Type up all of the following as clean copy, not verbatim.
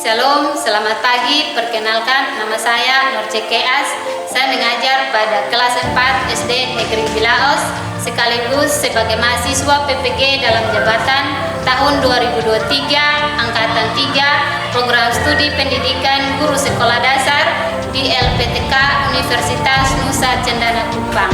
Shalom, selamat pagi. Perkenalkan, nama saya Nur Cekeas. Saya mengajar pada kelas 4 SD Negeri Bilaos, sekaligus sebagai mahasiswa PPG dalam jabatan tahun 2023, angkatan 3, program studi pendidikan guru sekolah dasar di LPTK Universitas Nusa Cendana Kupang,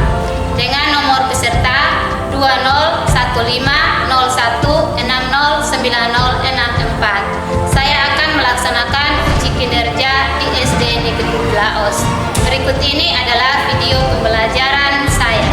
dengan nomor peserta 201501609064. Saya akan melaksanakan uji kinerja di SD Negeri Bilaos. Berikut ini adalah video pembelajaran saya.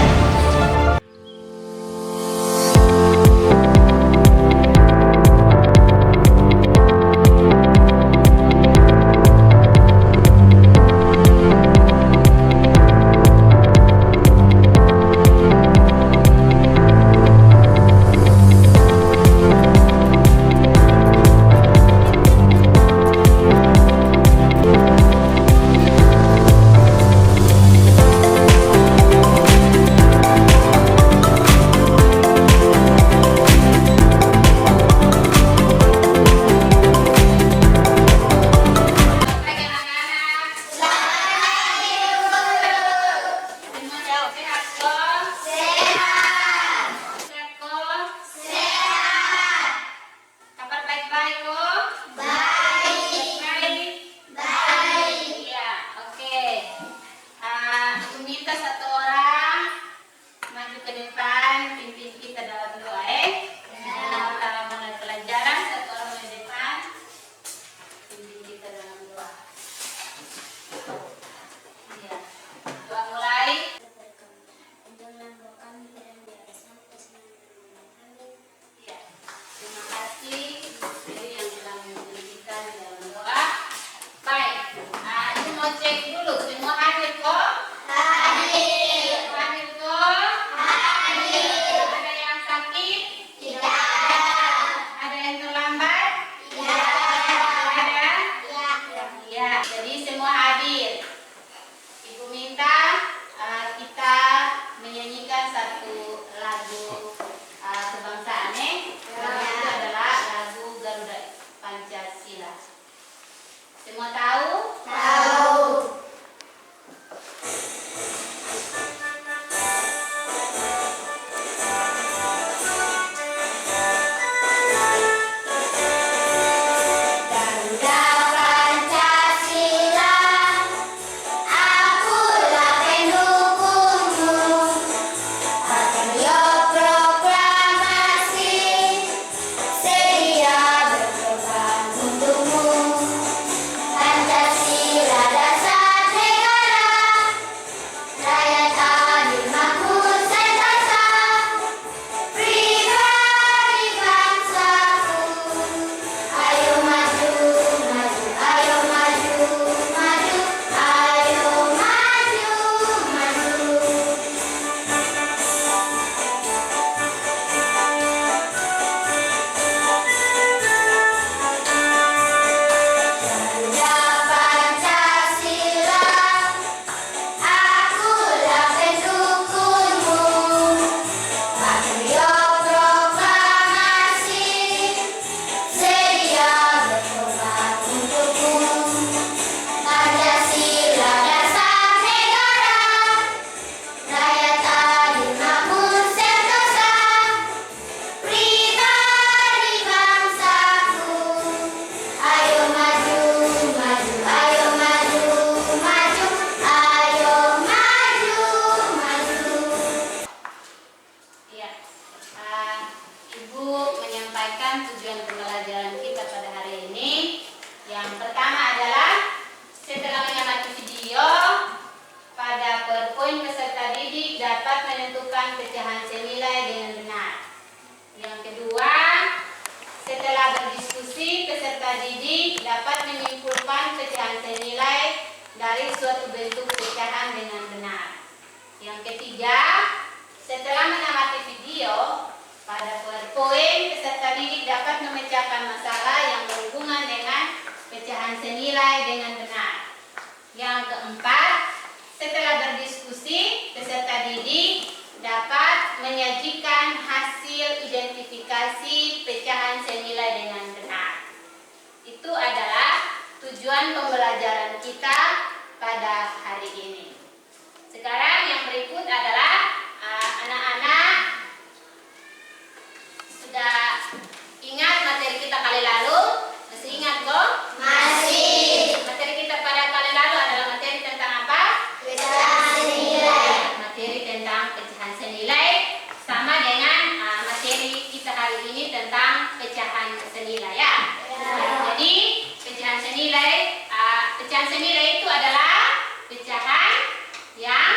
Cek dulu, semua hadir kok? Hadir. Hadir kok? Hadir. Ada yang sakit? Tidak ada. Ada yang terlambat? Tidak ada. Ya, jadi semua hadir. Ibu minta kita menyanyikan satu lagu kebangsaan, lagu itu adalah lagu Garuda Pancasila. Semua tahu? Tahu. Tujuan pembelajaran kita pada hari ini. Yang pertama adalah setelah mengamati video, pada PowerPoint peserta didik dapat menentukan pecahan senilai dengan benar. Yang kedua, setelah berdiskusi, peserta didik dapat menyimpulkan pecahan senilai dari suatu bentuk pecahan dengan benar. Yang ketiga, setelah mengamati video, pada PowerPoint, peserta didik dapat memecahkan masalah yang berhubungan dengan pecahan senilai dengan benar. Yang keempat, setelah berdiskusi, peserta didik dapat menyajikan hasil identifikasi pecahan senilai dengan benar. Itu adalah tujuan pembelajaran kita pada hari ini. Sekarang yang berikut adalah anak-anak sudah ingat materi kita kali lalu? Masih ingat kok? Masih. Materi kita pada kali lalu adalah materi tentang apa? Pecahan senilai. Materi tentang pecahan senilai sama dengan materi kita hari ini tentang pecahan senilai ya. Jadi pecahan senilai itu adalah pecahan yang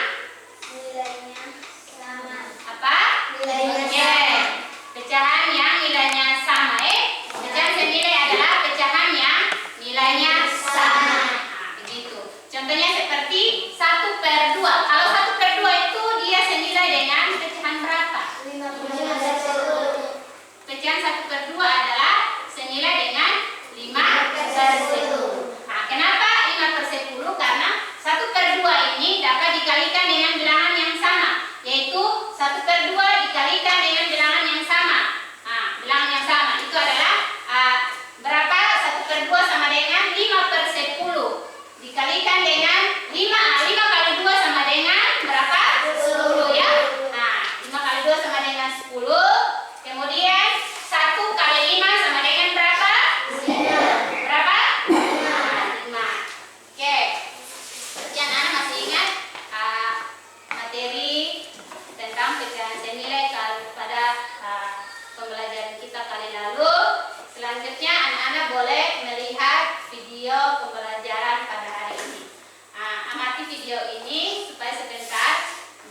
Nilainya sama. apa? Nilainya Oke. sama. Pecahan yang nilainya sama. Pecahan senilai adalah pecahan yang nilainya sama. Nah, begitu. Contohnya seperti 1/2. Kalau 1/2 itu dia senilai dengan pecahan berapa? 5/10. Pecahan 1/2 adalah senilai dengan 5/10. Nah, kenapa 5/10? Karena 1/2 ini dapat dikalikan dengan bilangan yang sama, yaitu 1/2 dikalikan dengan bilangan yang sama. Nah, bilangan yang sama itu adalah berapa? 1/2 sama dengan 5/10 dikalikan dengan 5 kali 2 sama dengan berapa? 10 ya. Nah, 5 kali 2 sama dengan 10. Kemudian 1 kali 5 sama dengan berapa? Berapa? 5. Oke. Seperti anak-anak masih ingat materi tentang pecahan senilai pada pembelajaran kita kali lalu. Selanjutnya anak-anak boleh melihat video pembelajaran pada hari ini. Amati video ini supaya sebentar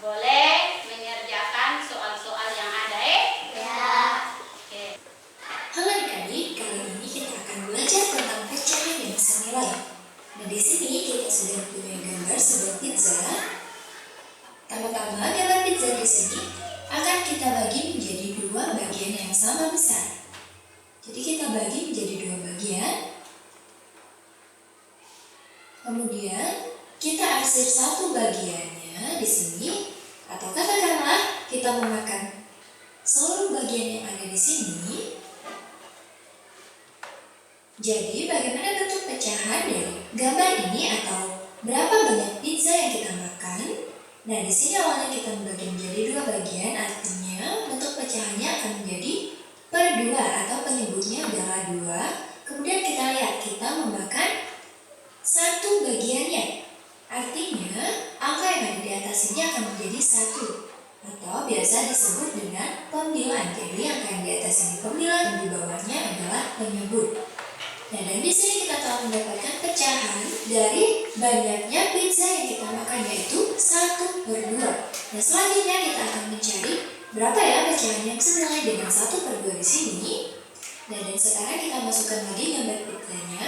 boleh mengerjakan soal-soal yang ada Ya. Oke. Halo adik-adik, kali ini kita akan belajar tentang pecahan yang senilai. Nah, di sini kita sudah punya gambar sebuah pizza. Pertama-tama, gambar pizza di sini akan kita bagi menjadi dua bagian yang sama besar. Jadi kita bagi menjadi dua bagian. Kemudian kita arsir satu bagiannya di sini, atau katakanlah kita memakan seluruh bagian yang ada di sini. Jadi bagaimana bentuk pecahan dari gambar ini atau berapa banyak pizza yang kita makan? Nah, di sini awalnya kita membagi menjadi dua bagian, artinya bentuk pecahannya akan menjadi per 2 atau penyebutnya adalah 2. Kemudian kita lihat kita memakan satu bagiannya. Artinya angka yang ada di atas ini akan menjadi 1 atau biasa disebut dengan pembilang. Jadi angka yang di atas ini pembilang dan di bawahnya adalah penyebut. Nah, dan di sini kita telah mendapatkan pecahan dari banyaknya pizza yang kita makan, yaitu 1/2. Nah, selanjutnya kita akan mencari berapa ya pecahan yang senilai dengan 1/2 di sini. Nah, dan sekarang kita masukkan lagi gambar pizzanya.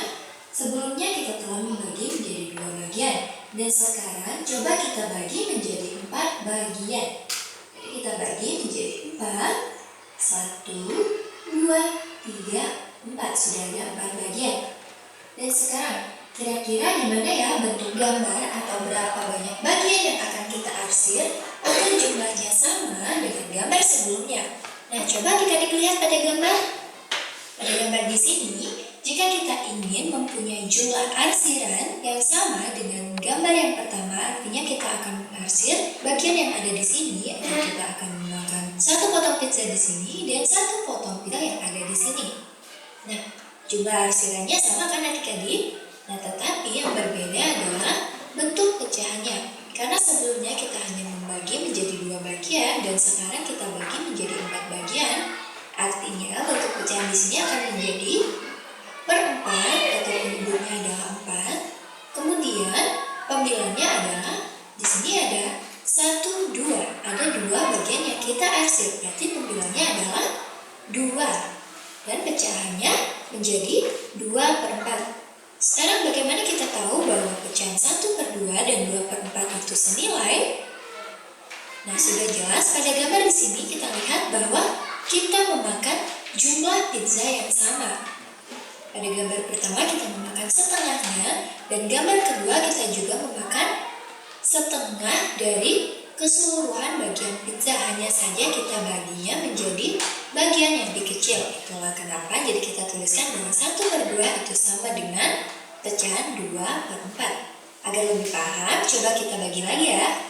Sebelumnya kita telah membagi menjadi dua bagian, dan sekarang coba kita bagi menjadi 4 bagian. Jadi kita bagi menjadi 4. 1, 2, 3, 4. Sudah ada 4 bagian. Dan sekarang kira-kira gimana ya bentuk gambar atau berapa banyak bagian yang akan kita arsir agar jumlahnya sama dengan gambar sebelumnya. Nah, coba adik-adik lihat pada gambar. Pada gambar di sini, jika kita ingin mempunyai jumlah arsiran yang sama dengan gambar yang pertama, artinya kita akan mengarsir bagian yang ada di sini, dan kita akan memakan satu potong pizza di sini dan satu potong pizza yang ada di sini. Nah, jumlah arsirannya sama kan adik-adik? Nah, tetapi yang berbeda adalah bentuk pecahannya. Karena sebelumnya kita hanya membagi menjadi dua bagian dan sekarang kita bagi menjadi 4 bagian. Artinya bentuk pecahan di sini akan menjadi per 4 atau penyebutnya adalah 4. Kemudian pembilangnya adalah di sini ada 1, 2. Ada 2 bagian yang kita arsir. Berarti pembilangnya adalah 2. Dan pecahannya menjadi 2/4. Sekarang bagaimana kita tahu bahwa pecahan 1/2 dan 2/4 itu senilai? Nah, sudah jelas pada gambar di sini kita lihat bahwa kita memakan jumlah pizza yang sama. Pada gambar pertama kita memakan setengahnya, dan gambar kedua kita juga memakan setengah dari keseluruhan bagian pizza. Hanya saja kita baginya menjadi bagian yang lebih kecil. Itulah kenapa jadi kita tuliskan bahwa 1/2 itu sama dengan pecahan 2/4. Agar lebih paham, coba kita bagi lagi ya.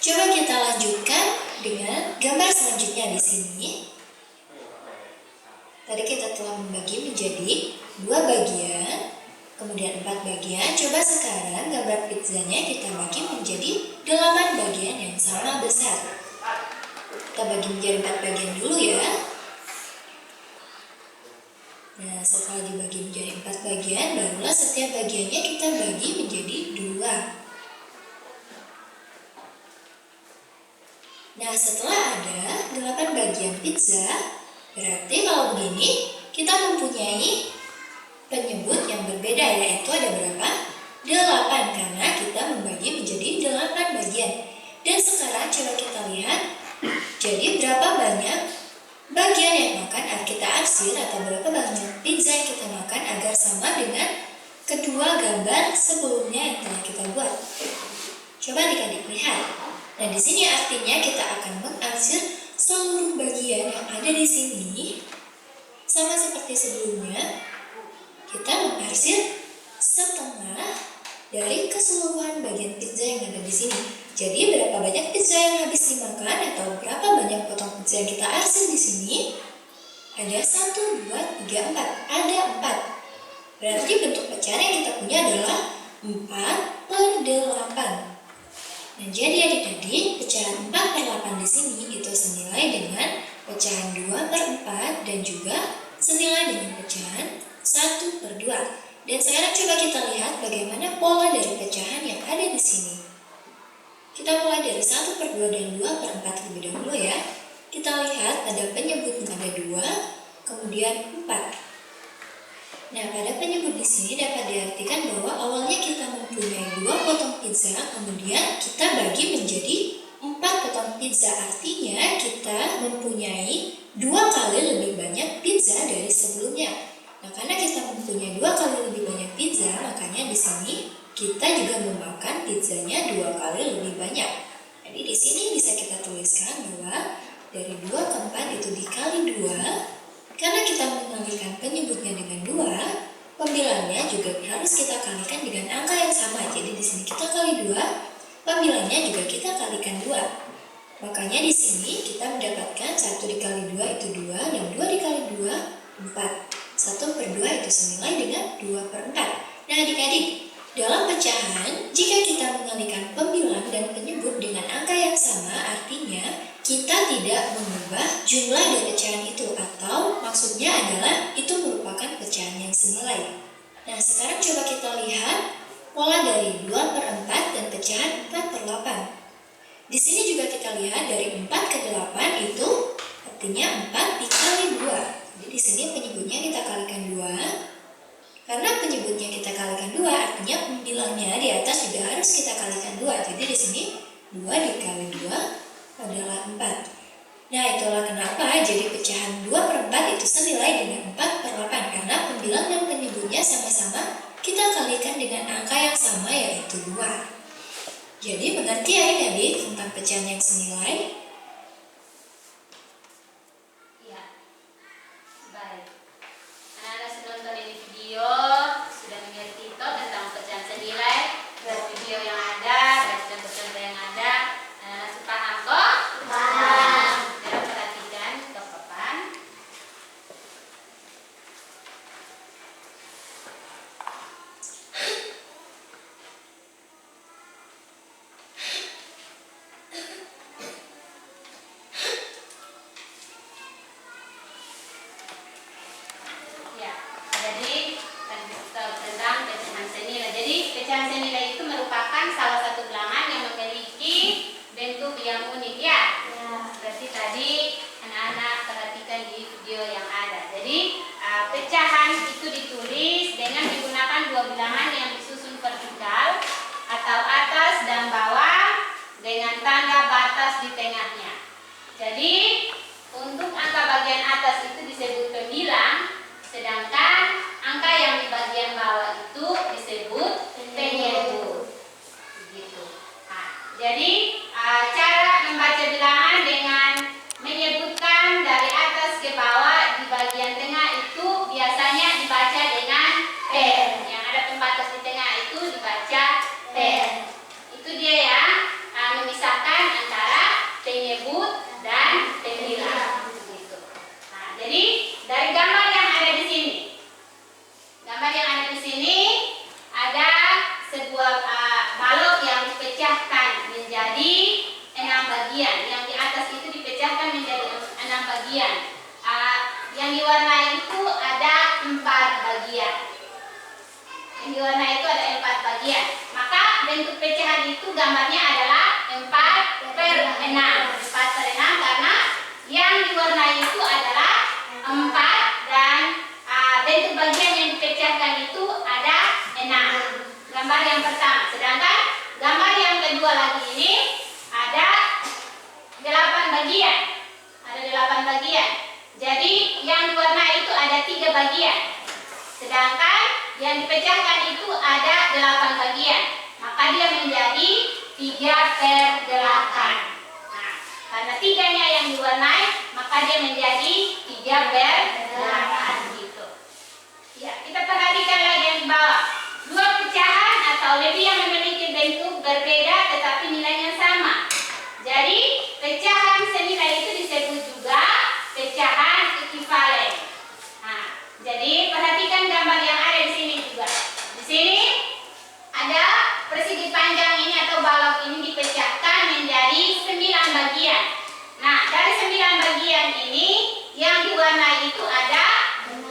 Coba kita lanjutkan dengan gambar selanjutnya di sini. Tadi kita telah membagi menjadi 2 bagian, kemudian 4 bagian. Coba sekarang gambar pizzanya kita bagi menjadi 8 bagian yang sama besar. Kita bagi menjadi 4 bagian dulu ya. Nah, setelah dibagi menjadi 4 bagian, barulah setiap bagiannya kita bagi menjadi 2. Nah, setelah ada 8 bagian pizza, berarti kalau begini kita mempunyai penyebut yang berbeda, yaitu ada berapa? 8, karena kita membagi menjadi 8 bagian. Dan sekarang coba kita lihat, jadi berapa banyak bagian yang makan kita arsir atau berapa banyak pizza yang kita makan agar sama dengan kedua gambar sebelumnya yang telah kita buat. Coba adik-adik lihat. Nah, di sini artinya kita akan mengarsir seluruh bagian yang ada di sini. Sama seperti sebelumnya, kita mengarsir setengah dari keseluruhan bagian pizza yang ada di sini. Jadi berapa banyak pizza yang habis dimakan atau berapa banyak potong pizza yang kita arsir di sini? Ada 1, 2, 3, 4. Ada 4. Berarti bentuk pecahan yang kita punya adalah 4/8. Nah, jadi adik-adik, pecahan 4/8 di sini itu senilai dengan pecahan 2/4 dan juga senilai dengan pecahan 1/2. Dan sekarang coba kita lihat bagaimana pola dari pecahan yang ada di sini. Kita mulai dari 1/2 dan 2/4 terlebih dahulu ya. Kita lihat ada penyebut ada 2, kemudian 4. Nah, pada penyebut di sini dapat diartikan bahwa awalnya kita mempunyai 2 potong pizza, kemudian kita bagi menjadi 4 potong pizza. Artinya kita mempunyai 2 kali lebih banyak pizza dari sebelumnya. Nah, karena kita mempunyai 2 kali lebih banyak pizza, makanya di sini kita juga memakan pizzanya 2 kali lebih banyak. Jadi di sini bisa kita tuliskan bahwa dari 2 ke 4 itu dikali 2. Karena kita mengalikan penyebutnya dengan 2, pembilangnya juga harus kita kalikan dengan angka yang sama. Jadi di sini kita kali 2, pembilangnya juga kita kalikan 2. Makanya di sini kita mendapatkan 1 dikali 2 itu 2, dan 2 dikali 2, 4. 1/2 itu senilai dengan 2/4. Nah, adik-adik, dalam pecahan, jika kita mengalikan pembilang dan penyebut dengan angka yang sama, artinya kita tidak mengubah jumlah dari pecahan itu, atau maksudnya adalah itu merupakan pecahan yang senilai. Nah, sekarang coba kita lihat pola dari 2/4 dan pecahan 4/8. Di sini juga kita lihat dari 4 ke 8 itu artinya 4 dikali 2. Jadi di sini penyebutnya kita kalikan 2. Karena penyebutnya kita kalikan 2, artinya pembilangnya di atas juga harus kita kalikan 2. Jadi di sini 2 dikali 2 adalah 4. Nah, itulah kenapa jadi pecahan 2/4 itu senilai dengan 4/8, karena pembilang dan penyebutnya sama-sama kita kalikan dengan angka yang sama, yaitu 2. Jadi mengerti ya adik-adik tentang pecahan yang senilai? Ya, baik. Anak-anak sudah nonton ini video, sudah mengerti tentang pecahan senilai dari video yang ada, dari contoh-contoh yang ada. Anak-anak sudah paham kok? Paham. Jangan perhatikan ke papan. Ya, jadi tentang pecahan senilai. Jadi pecahan senilai itu merupakan salah satu bilangan yang memiliki bentuk yang unik ya. Berarti tadi anak-anak perhatikan di video yang ada. Jadi pecahan itu ditulis dengan menggunakan 2 bilangan yang disusun vertikal atau atas dan bawah dengan tanda batas di tengahnya. Jadi untuk angka bagian atas itu disebut pembilang, sedangkan angka yang di bagian bawah itu disebut penyebut. Begitu. Nah, jadi cara membaca bilangan dengan menyebutkan dari atas ke bawah di bagian tengah itu biasanya dibaca dengan per yang ada pembatas di bagian. Yang diwarnai itu ada 4 bagian. Yang diwarnai itu ada 4 bagian. Maka bentuk pecahan itu gambarnya adalah 4/6. 4/6 karena yang diwarnai itu adalah 4 dan bentuk bagian yang dipecahkan itu ada 6. Gambar yang pertama. Sedangkan gambar yang kedua lagi ini ada 8 bagian. Ada 8 bagian. Jadi yang diwarnai itu ada 3 bagian. Sedangkan yang dipecahkan itu ada 8 bagian. Maka dia menjadi 3/8. Nah, karena 3-nya yang diwarnai, maka dia menjadi 3/8 gitu. Ya, kita perhatikan lagi yang di bawah. 2 pecahan atau lebih yang memiliki bentuk berbeda tetapi nilainya sama. Jadi, pecahan senilai itu disebut juga pecahan ekivalen. Nah, jadi perhatikan gambar yang ada di sini juga. Di sini ada persegi panjang ini atau balok ini dipecahkan menjadi 9 bagian. Nah, dari 9 bagian ini yang diwarnai itu ada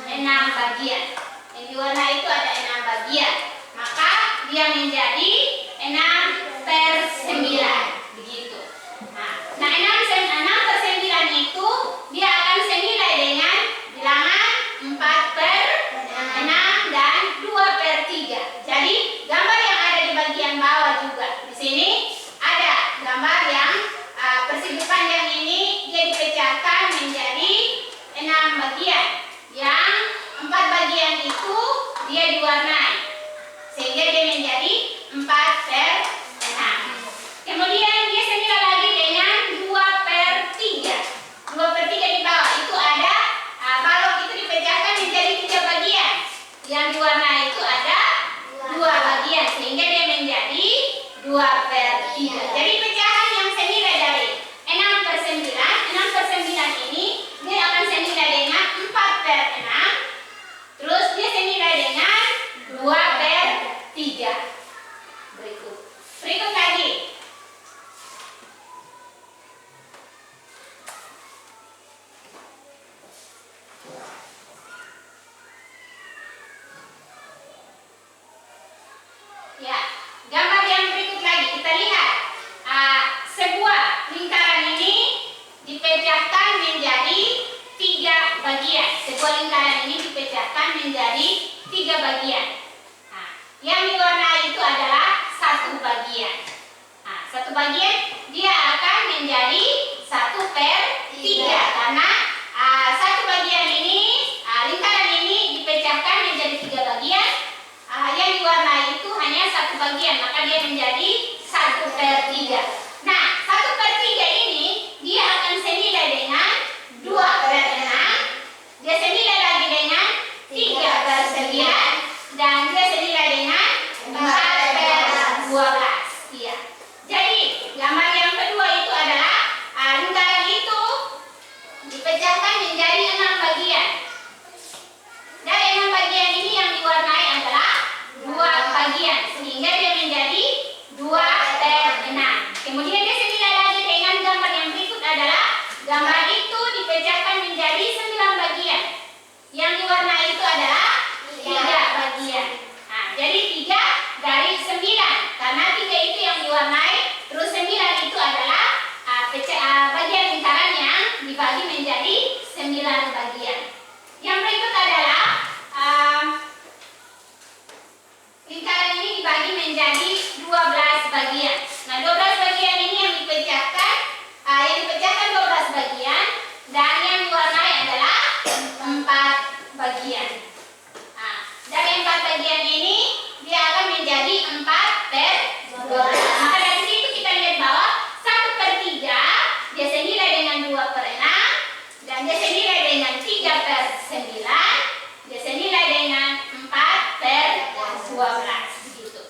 6 bagian. Yang diwarnai itu ada 6 bagian. Maka dia menjadi 6/9 begitu. Nah, 6/9 itu dia akan senilai dengan bilangan 4/6 dan 2/3. Jadi gambar yang ada di bagian bawah juga di sini ada gambar yang persegi panjang ini dia dipecahkan menjadi 6 bagian. Yang 4 bagian itu dia diwarnai sehingga dia menjadi 4/6. Kemudian dia senilai lagi dengan 2/3. 2/3 di bawah itu ada balok itu dipecahkan menjadi 3 bagian. Yang diwarnai itu ada 2 bagian sehingga dia menjadi 2/3. Jadi pecahan yang senilai dari 6/9, 6/9 ini dia akan senilai dengan 4/6. Terus dia senilai dengan 2/3. Berikut lagi. Ya, gambar yang berikut lagi kita lihat. Sebuah lingkaran ini dipecahkan menjadi 3 bagian. Sebuah lingkaran ini dipecahkan menjadi 3 bagian. Nah, yang diwarnai itu adalah 1 bagian. Nah, 1 bagian dia akan menjadi 1/3 karena 1 bagian ini lingkaran ini dipecahkan menjadi 3 bagian. Yang diwarnai itu hanya 1 bagian, maka dia menjadi 1/3. Nah, 1/3 ini dia akan senilai dengan 2/6. Dia senilai lagi dengan 3/9 dan dia senilai dengan 4/12. Iya. Jadi, gambar yang kedua itu adalah lingkaran itu dipecahkan menjadi 6 bagian. Dari 6 bagian ini yang diwarnai adalah 2 bagian sehingga dia menjadi 2/6. Kemudian dia senilai lagi dengan gambar yang berikut adalah gambar itu dipecahkan menjadi 9 bagian. Yang diwarnai itu adalah 3 bagian. Nah, jadi 3 dari 9 karena 3 itu yang diwarnai, terus 9 itu adalah bagian lingkaran yang dibagi menjadi 9 bagian. Yang berikut adalah lingkaran ini dibagi menjadi 12 bagian. Nah, 12 bagian ini yang dipecahkan 12 bagian dan yang diwarnai adalah 4 bagian. Nah, dari 4 bagian ini dia akan menjadi 4/12. Maka dari situ kita lihat bahwa 1/3 dia senilai dengan 2/6 dan dia senilai dengan 3/9, dia senilai dengan 4/12 begitu.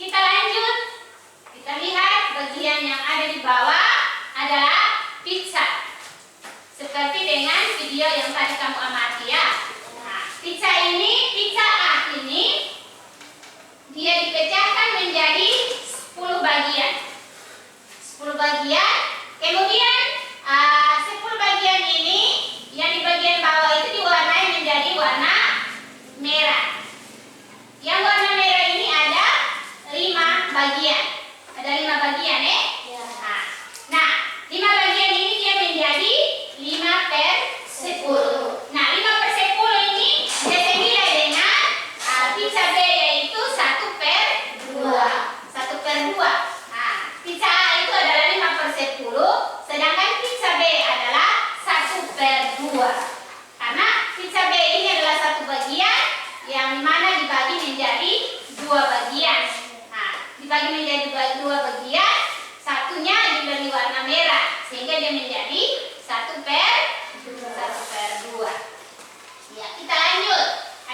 Kita lanjut. Kita lihat bagian yang ada di bawah adalah pizza. Seperti dengan video yang tadi kamu amati ya. Nah, pizza A ini dia dipecahkan menjadi 10 bagian. 10 bagian. Kemudian 10 bagian ini 2. Karena pizza B ini adalah satu bagian yang dimana dibagi menjadi 2 bagian. Nah, dibagi menjadi 2 bagian, satunya diberi warna merah sehingga dia menjadi 1/2. Ya, kita lanjut.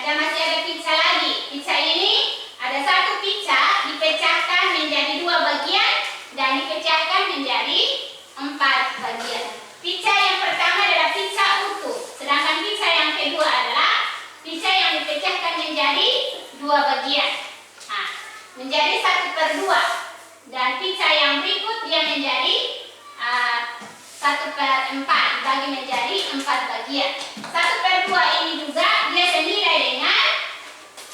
Masih ada pizza lagi. Pizza ini ada satu pizza dipecahkan menjadi 2 bagian dan dipecahkan menjadi 4 bagian. Pizza yang pertama adalah pizza utuh, sedangkan pizza yang kedua adalah pizza yang dipecahkan menjadi 2 bagian. Nah, menjadi 1/2. Dan pizza yang berikut dia menjadi 1/4, dibagi menjadi 4 bagian. 1/2 ini juga dia senilai dengan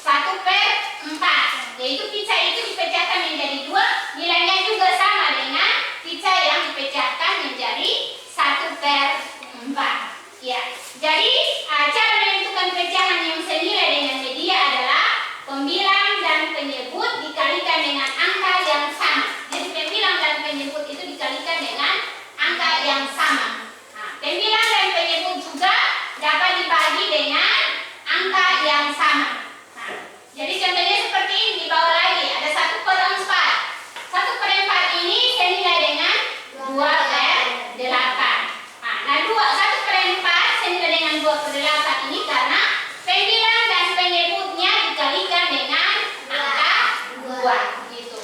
1/4, yaitu pizza itu dipecahkan menjadi 2, nilainya juga sama dengan pizza yang dipecahkan menjadi 1/4. Ya, jadi cara menentukan pecahan yang senilai dengan media adalah pembilang dan penyebut dikalikan dengan angka yang sama. Jadi pembilang dan penyebut itu dikalikan dengan angka yang sama. Nah, pembilang dan penyebut juga dapat dibagi dengan angka yang sama. Nah, jadi contohnya seperti ini, di bawah lagi ada 1/4. 1/4 ini senilai dengan 2/8. Nah, 1/4 senilai dengan 2/8 ini karena pembilang dan penyebutnya dikalikan dengan angka 2 gitu.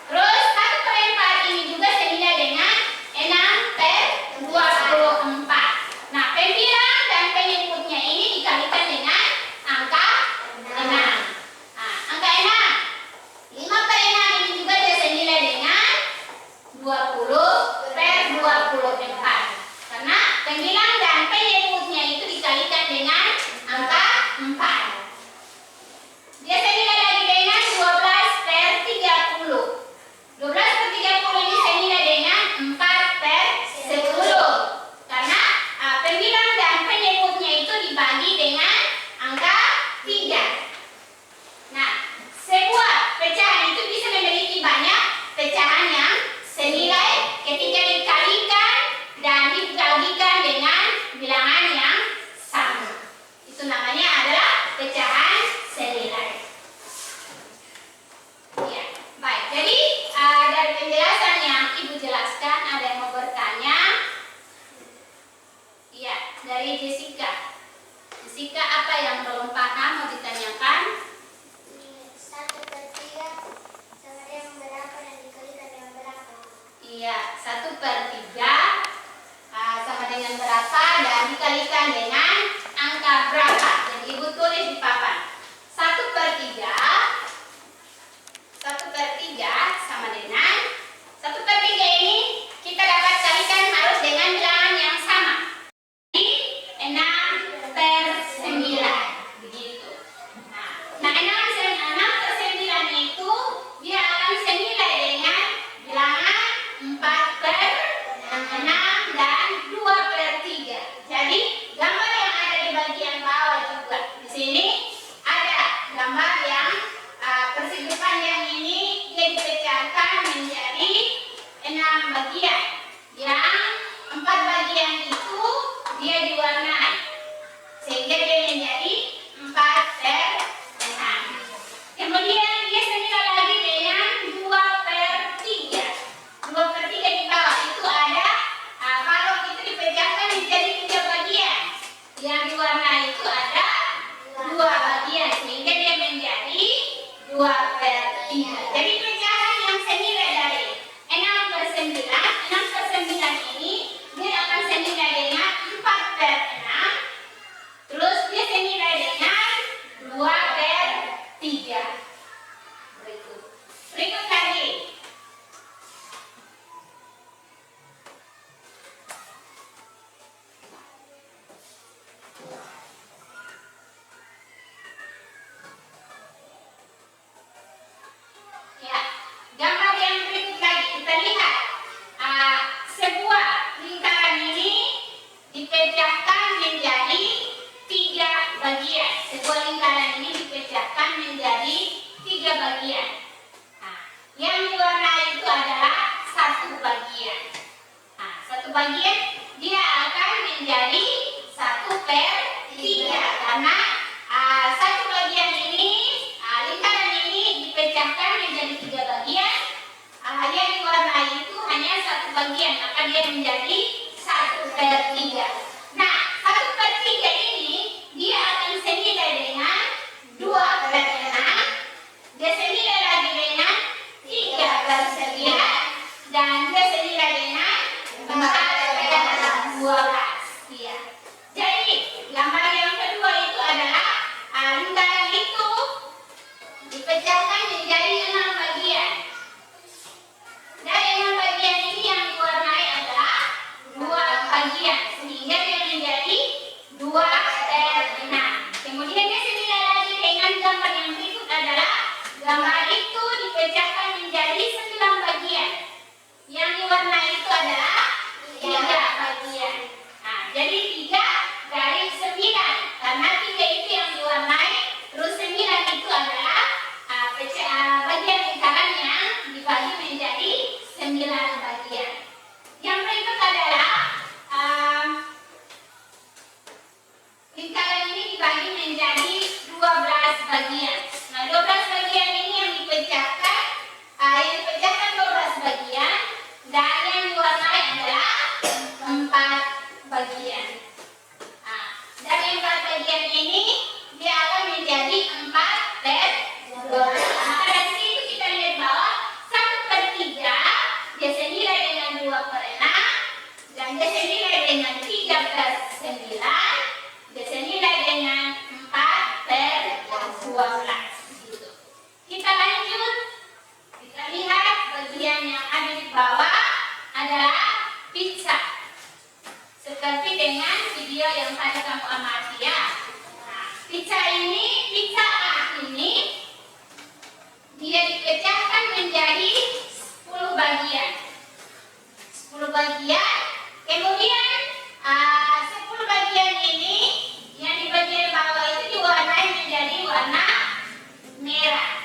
Terus 1/4 ini juga senilai dengan 6/24. Nah, pembilang dan penyebutnya ini dikalikan dengan angka 6. Nah, angka 6. 5/6 ini juga dia senilai dengan 20/24. Karena pembilang dan penyebutnya itu dikalikan dengan angka 4. Dia senilai lagi dengan 12/30. 12/30 ini senilai dengan 4/10. Karena pembilang dan penyebutnya itu dibagi dengan angka 3. Nah, sebuah pecahan itu bisa memiliki banyak pecahan yang senilai ketika dikalikan dan dibagikan dengan bilangan yang sama. Itu namanya adalah pecahan senilai. Ya, baik. Jadi dari penjelasan yang Ibu jelaskan, ada yang mau bertanya? Iya, dari Jessica. Jessica, apa yang belum paham mau ditanyakan? 1/3 sama dengan berapa dan dikalikan dengan berapa? Iya, 1/3 sama dengan berapa dan dikalikan dengan angka berapa. Jadi Ibu tulis di papan. 1/3 sama dengan 1/3 ini kita dapat kalikan harus dengan bilangan yang sama. 6/9 begitu. Nah, 6/9 itu dia akan senilai dengan bilangan 4/6 dan 2/3. Jadi gambar karena satu bagian ini, lingkaran ini dipecahkan menjadi 3 bagian. Yang diwarnai itu hanya satu bagian, maka dia menjadi 1/3. Nah, 1/3 ini dia akan senilai dengan 2/6. Dia senilai lagi dengan 3/9 dan dia senilai dengan 4/12. Ya. Jadi gambar yang kedua itu adalah lingkaran itu dipecahkan menjadi 6 bagian. Dari 6 bagian ini yang diwarnai adalah 2 bagian, sehingga dia menjadi 2/6. Kemudian dia senilai lagi dengan gambar yang berikut adalah gambar itu dipecahkan menjadi 9 bagian. Yang diwarnai itu adalah 3 bagian. Nah, jadi 3 dari 9, karena 3 itu yang diwarnai, terus 9 itu adalah bagian lingkaran yang dibagi menjadi 9 bagian. Yang berikut adalah lingkaran ini dibagi menjadi 12 bagian. Nah, 12 bagian ini yang dipecahkan 12 bagian, dan yang diwarnai adalah 4 bagian. Nah, dari 4 bagian ini dia akan menjadi 4/12. Maka dari situ kita lihat bahwa 1/3 dia senilai dengan 2/6, dan dia senilai dengan 3/9, dia senilai dengan 4/12. Gitu. Kita lanjut, kita lihat bagian yang ada di bawah adalah pizza. Seperti dengan video yang tadi kamu amati ya. Nah, pizza A ini dia dipecahkan menjadi 10 bagian. 10 bagian. Kemudian 10 bagian ini yang di bagian bawah itu diwarnai menjadi warna merah.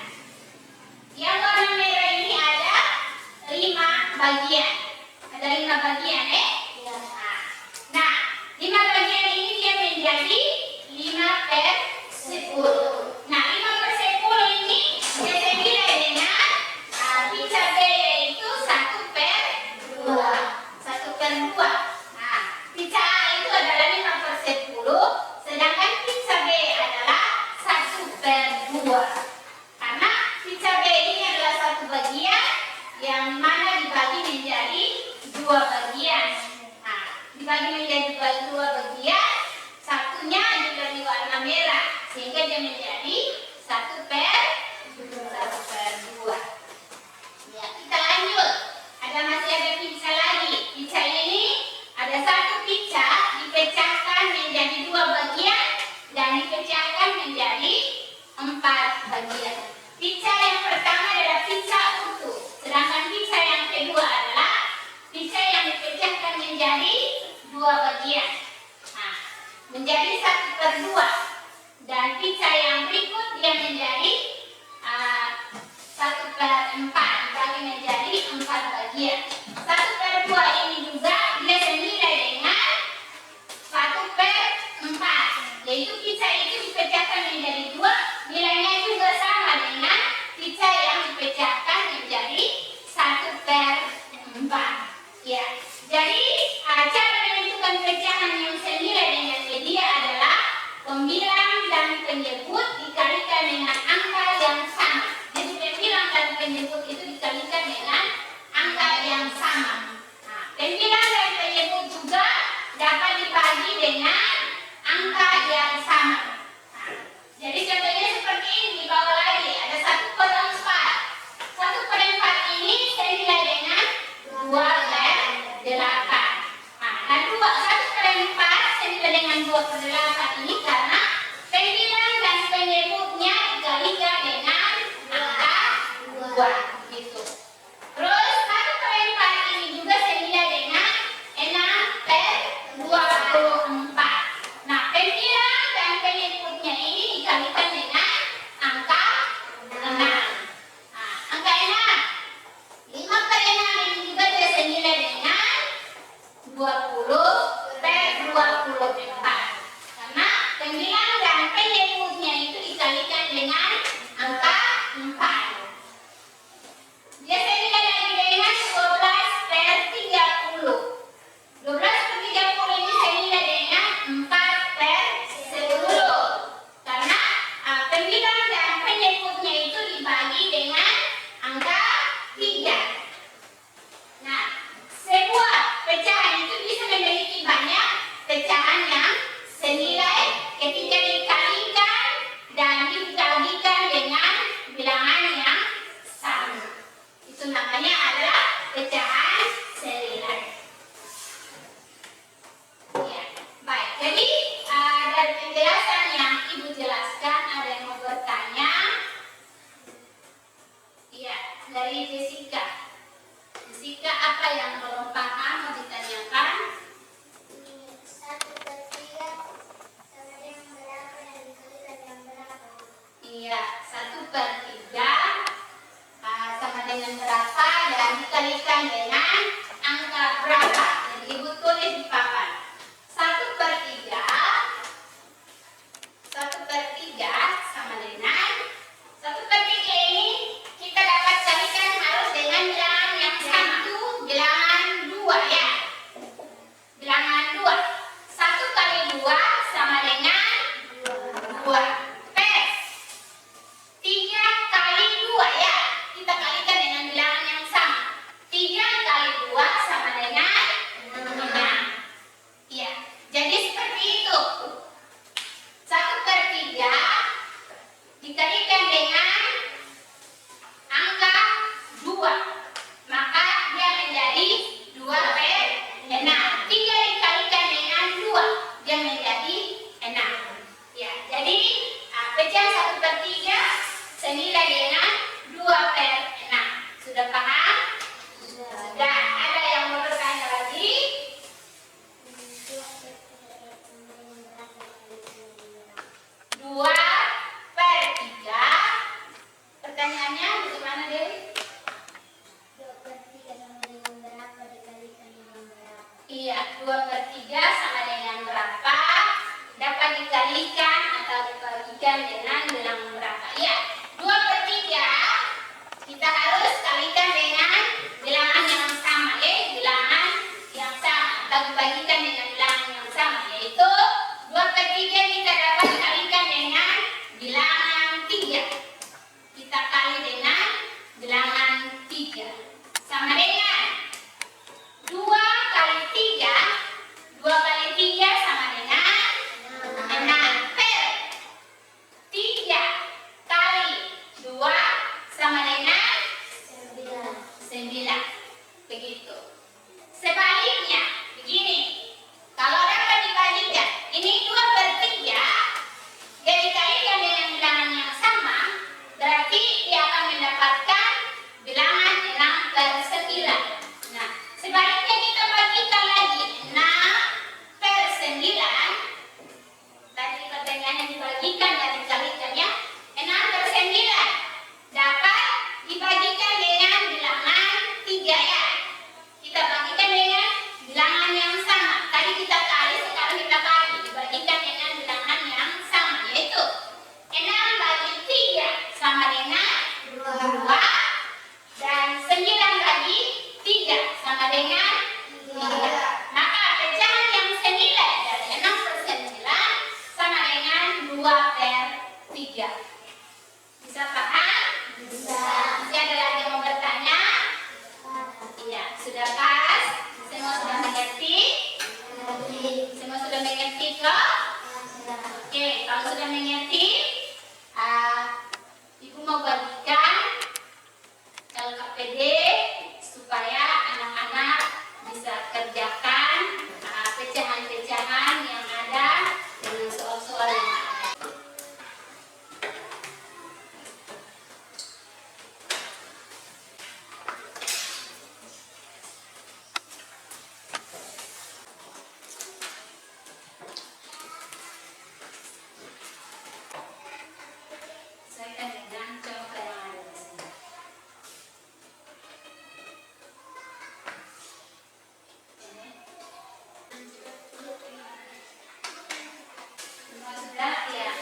Yang warna merah ini ada 5 bagian. Ada 5 bagian, Nah, 5 bagian ini dia menjadi 5/10. Nah, 5/10 ini dia senilai dengan pizza B, yaitu 1/2. 1/2. Nah, pizza A itu adalah 5/10, sedangkan pizza B adalah 1/2. Karena pizza B ini adalah satu bagian yang mana dibagi menjadi 2 bagian. Nah, dibagi menjadi 2 bagian, satunya juga di warna merah, sehingga dia menjadi 1/2. Ya, kita lanjut. Masih ada pizza lagi. Pizza ini ada satu pizza dipecahkan menjadi 2 bagian dan dipecahkan menjadi 4 bagian. Pizza yang pertama adalah pizza utuh, sedangkan pizza yang kedua adalah pizza yang dipecahkan menjadi 2 bagian. Nah, menjadi 1/2. Dan pizza yang berikut dia menjadi 1/4, dibagi menjadi 4 bagian. 1/2 ini juga dia senilai dengan 1/4, yaitu pizza itu dipecahkan menjadi 2, nilainya juga sama dengan pizza yang dipecahkan menjadi 1/4. Ya, jadi cara menentukan pecahan yang senilai dengan media adalah pembilang dan penyebut dikalikan dengan angka yang sama. Jadi pembilang dan penyebut itu dikalikan dengan angka yang sama. Nah, pembilang dan penyebut juga dapat dibagi dengan angka yang sama. Nah, jadi contohnya seperti ini, di bawah lagi ada 1/4. 1/4 ini senilai dengan 2/8. Nah, 1/4 senilai dengan 2/8 ini karena pembilang dan penyebutnya dikalikan dengan angka 2, gitu. Terus 1/4 ini juga senilai dengan 6/24. Nah, pembilang dan penyebutnya ini dikalikan dengan angka 6. Nah, angka 6. 5/6 ini juga dia senilai dengan 20/24. Karena pembilang dan dibagikan dan dikalikan ya. 6 per 9 dapat dibagikan dengan bilangan 3 ya. Kita bagikan dengan bilangan yang sama. Tadi kita kali, sekarang kita bagi. Dibagikan dengan bilangan yang sama, yaitu 6 bagi 3 sama dengan 2. Dan 9 bagi 3 sama dengan 3. Maka pecahan yang senilai dari 6 per 9 sama dengan 2 per 3. Bisa paham? Bisa. Masih ada lagi yang mau bertanya? Iya, sudah pas? Semua sudah mengerti? Semua sudah mengerti kok? Oke, kalau sudah mengerti, Ibu mau bagikan LKPD supaya anak-anak bisa kerjakan pecahan-pecahan yang ada dengan soal-soal yang ada. Saya akan dengan contoh yang ada di sini. Semua sudah ya.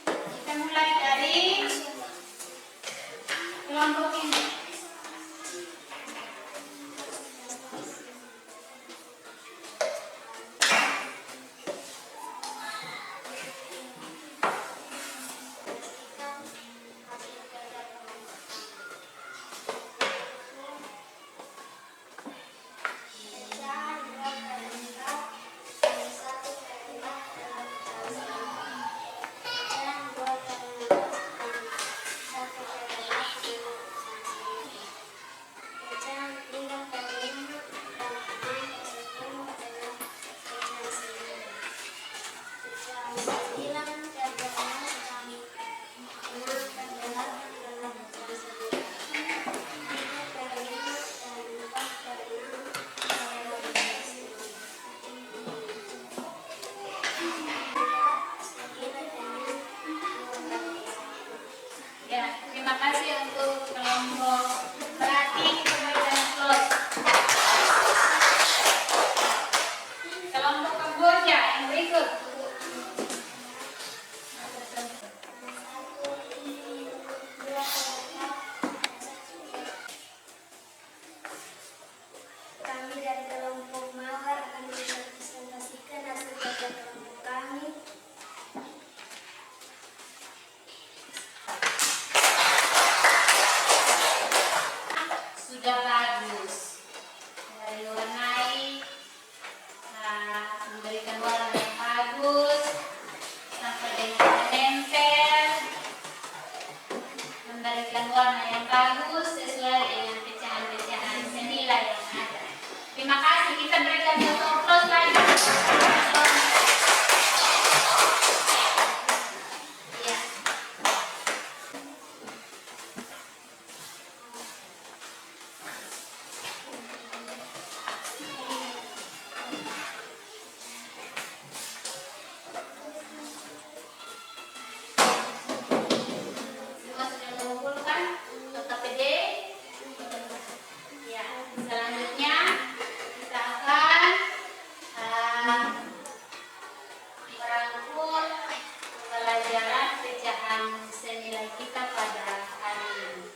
Kita mulai dari kelompok ini. Pecahan 2 per 4 dan 1 per 5 dalam pecahan 9. Pecahan 2 per 16 dan 1 per 11 dalam pecahan 9. Pecahan 3 per 5 dan 6 per 10 dalam pecahan 9. Pecahan 9 per 12 dan 6 per 8 dalam pecahan 9. 3 per 5 dan 4 per 6 dalam pecahan 9. Ya, terima kasih untuk kelompok. Berarti kita berikan close. Kelompok Kamboja yang berikut. Kami dari kelompok Mawar akan mempresentasikan hasil kerja kelompok kami. Sudah bagus. Dari warnai, memberikan warna yang bagus, sampai dengan menempel, memberikan warna yang bagus sesuai dengan pecahan-pecahan senilai yang ada. Terima kasih. Kita berikan contoh close lagi. Ya. Semua sudah mengumpulkan LKPD. Ya, selanjutnya kita akan merangkum pelajaran pecahan senilai kita pada hari ini.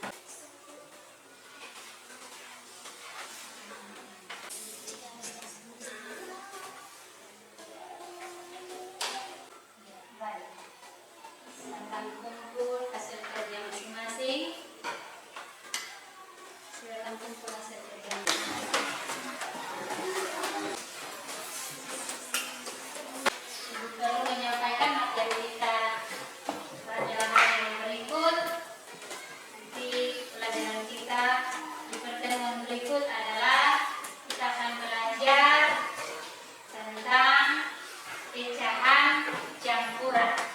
Baik. Silakan kumpul hasil kerja masing-masing. Silakan kumpul hasil kerja masing-masing. Ibu perlu menyampaikan materi kita pelajaran yang berikut. Nanti pelajaran kita di pertemuan berikut adalah kita akan belajar tentang pecahan campuran.